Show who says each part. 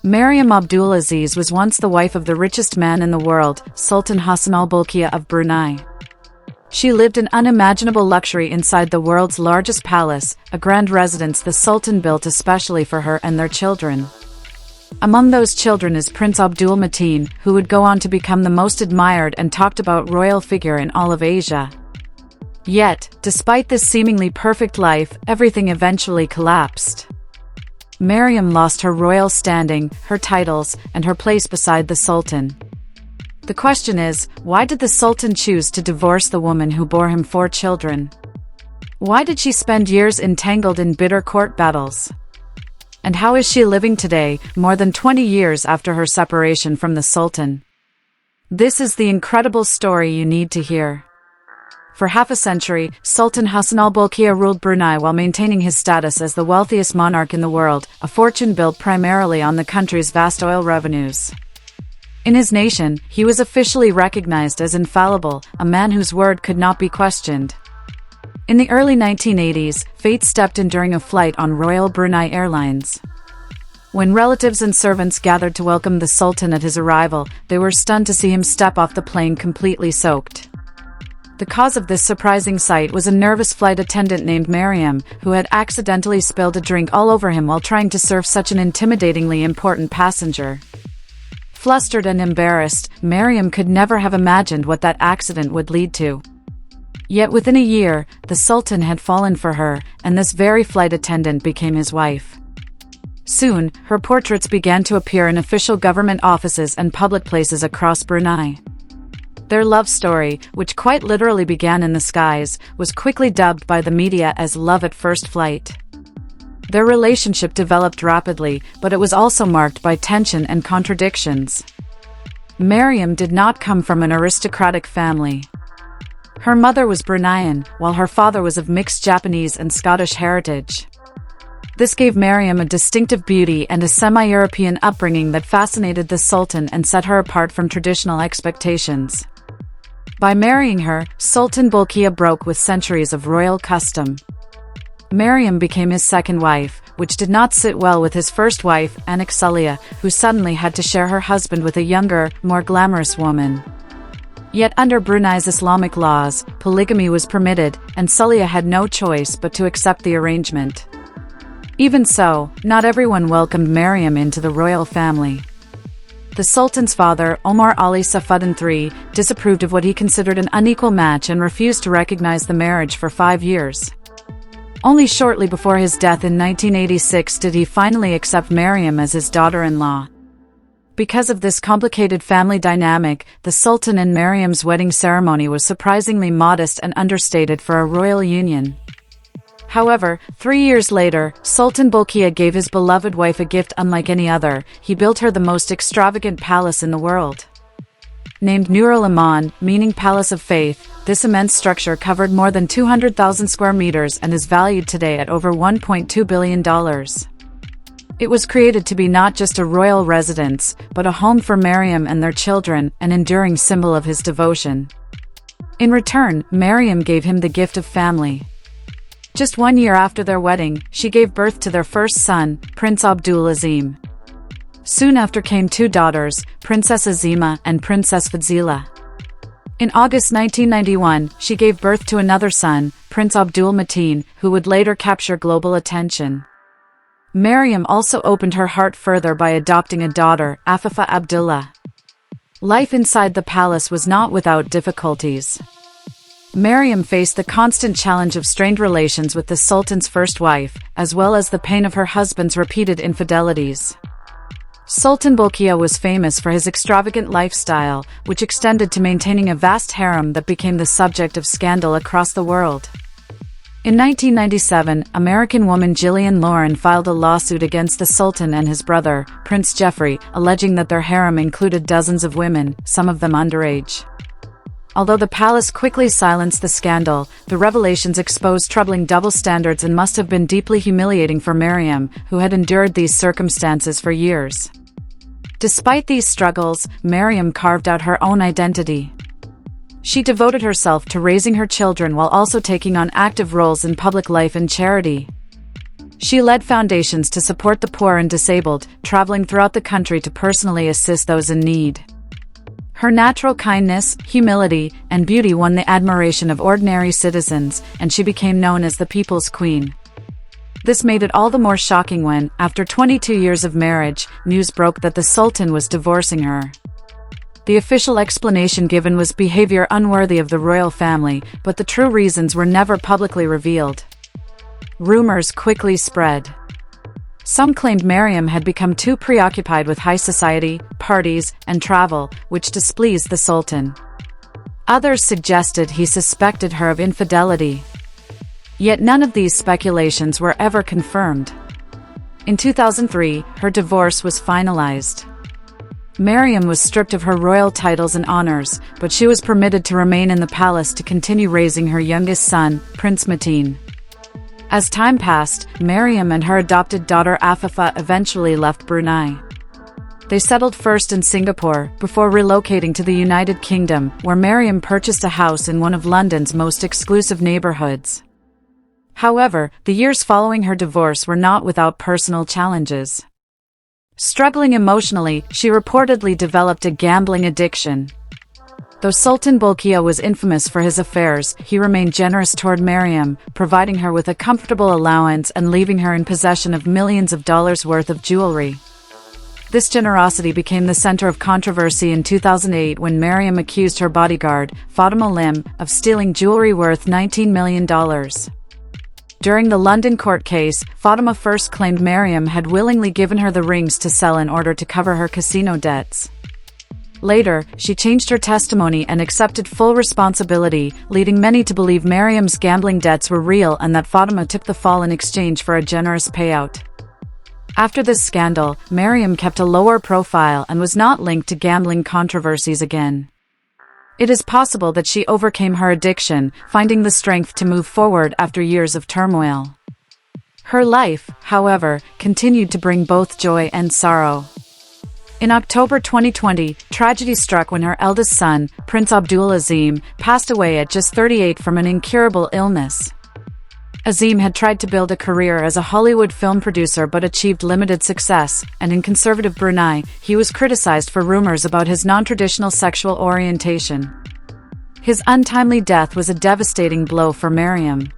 Speaker 1: Mariam Abdul Aziz was once the wife of the richest man in the world, Sultan Hassanal Bolkiah of Brunei. She lived in unimaginable luxury inside the world's largest palace, a grand residence the Sultan built especially for her and their children. Among those children is Prince Abdul Mateen, who would go on to become the most admired and talked about royal figure in all of Asia. Yet, despite this seemingly perfect life, everything eventually collapsed. Mariam lost her royal standing, her titles, and her place beside the Sultan. The question is, why did the Sultan choose to divorce the woman who bore him 4 children? Why did she spend years entangled in bitter court battles? And how is she living today, more than 20 years after her separation from the Sultan? This is the incredible story you need to hear. For half a century, Sultan Hassanal Bolkiah ruled Brunei while maintaining his status as the wealthiest monarch in the world, a fortune built primarily on the country's vast oil revenues. In his nation, he was officially recognized as infallible, a man whose word could not be questioned. In the early 1980s, fate stepped in during a flight on Royal Brunei Airlines. When relatives and servants gathered to welcome the Sultan at his arrival, they were stunned to see him step off the plane completely soaked. The cause of this surprising sight was a nervous flight attendant named Mariam, who had accidentally spilled a drink all over him while trying to serve such an intimidatingly important passenger. Flustered and embarrassed, Mariam could never have imagined what that accident would lead to. Yet within a year, the Sultan had fallen for her, and this very flight attendant became his wife. Soon, her portraits began to appear in official government offices and public places across Brunei. Their love story, which quite literally began in the skies, was quickly dubbed by the media as love at first flight. Their relationship developed rapidly, but it was also marked by tension and contradictions. Mariam did not come from an aristocratic family. Her mother was Bruneian, while her father was of mixed Japanese and Scottish heritage. This gave Mariam a distinctive beauty and a semi-European upbringing that fascinated the Sultan and set her apart from traditional expectations. By marrying her, Sultan Bolkiah broke with centuries of royal custom. Mariam became his second wife, which did not sit well with his first wife, Sultan, who suddenly had to share her husband with a younger, more glamorous woman. Yet under Brunei's Islamic laws, polygamy was permitted, and Sultan had no choice but to accept the arrangement. Even so, not everyone welcomed Mariam into the royal family. The Sultan's father, Omar Ali Saifuddin III, disapproved of what he considered an unequal match and refused to recognize the marriage for 5 years. Only shortly before his death in 1986 did he finally accept Mariam as his daughter-in-law. Because of this complicated family dynamic, the Sultan and Mariam's wedding ceremony was surprisingly modest and understated for a royal union. However, 3 years later, Sultan Bolkiah gave his beloved wife a gift unlike any other. He built her the most extravagant palace in the world. Named Nur al-Iman, meaning Palace of Faith, this immense structure covered more than 200,000 square meters and is valued today at over $1.2 billion. It was created to be not just a royal residence, but a home for Mariam and their children, an enduring symbol of his devotion. In return, Mariam gave him the gift of family. Just 1 year after their wedding, she gave birth to their first son, Prince Abdul Aziz. Soon after came 2 daughters, Princess Azima and Princess Fadzila. In August 1991, she gave birth to another son, Prince Abdul Mateen, who would later capture global attention. Mariam also opened her heart further by adopting a daughter, Afifa Abdullah. Life inside the palace was not without difficulties. Mariam faced the constant challenge of strained relations with the Sultan's first wife, as well as the pain of her husband's repeated infidelities. Sultan Bolkiah was famous for his extravagant lifestyle, which extended to maintaining a vast harem that became the subject of scandal across the world. In 1997, American woman Gillian Lauren filed a lawsuit against the Sultan and his brother, Prince Jeffrey, alleging that their harem included dozens of women, some of them underage. Although the palace quickly silenced the scandal, the revelations exposed troubling double standards and must have been deeply humiliating for Mariam, who had endured these circumstances for years. Despite these struggles, Mariam carved out her own identity. She devoted herself to raising her children while also taking on active roles in public life and charity. She led foundations to support the poor and disabled, traveling throughout the country to personally assist those in need. Her natural kindness, humility, and beauty won the admiration of ordinary citizens, and she became known as the People's Queen. This made it all the more shocking when, after 22 years of marriage, news broke that the Sultan was divorcing her. The official explanation given was behavior unworthy of the royal family, but the true reasons were never publicly revealed. Rumors quickly spread. Some claimed Mariam had become too preoccupied with high society, parties, and travel, which displeased the Sultan. Others suggested he suspected her of infidelity. Yet none of these speculations were ever confirmed. In 2003, her divorce was finalized. Mariam was stripped of her royal titles and honors, but she was permitted to remain in the palace to continue raising her youngest son, Prince Mateen. As time passed, Mariam and her adopted daughter Afifa eventually left Brunei. They settled first in Singapore, before relocating to the United Kingdom, where Mariam purchased a house in one of London's most exclusive neighborhoods. However, the years following her divorce were not without personal challenges. Struggling emotionally, she reportedly developed a gambling addiction. Though Sultan Bolkiah was infamous for his affairs, he remained generous toward Mariam, providing her with a comfortable allowance and leaving her in possession of millions of dollars worth of jewelry. This generosity became the center of controversy in 2008 when Mariam accused her bodyguard, Fatima Lim, of stealing jewelry worth $19 million. During the London court case, Fatima first claimed Mariam had willingly given her the rings to sell in order to cover her casino debts. Later, she changed her testimony and accepted full responsibility, leading many to believe Mariam's gambling debts were real and that Fatima took the fall in exchange for a generous payout. After this scandal, Mariam kept a lower profile and was not linked to gambling controversies again. It is possible that she overcame her addiction, finding the strength to move forward after years of turmoil. Her life, however, continued to bring both joy and sorrow. In October 2020, tragedy struck when her eldest son, Prince Abdul Aziz, passed away at just 38 from an incurable illness. Aziz had tried to build a career as a Hollywood film producer but achieved limited success, and in conservative Brunei, he was criticized for rumors about his non-traditional sexual orientation. His untimely death was a devastating blow for Mariam.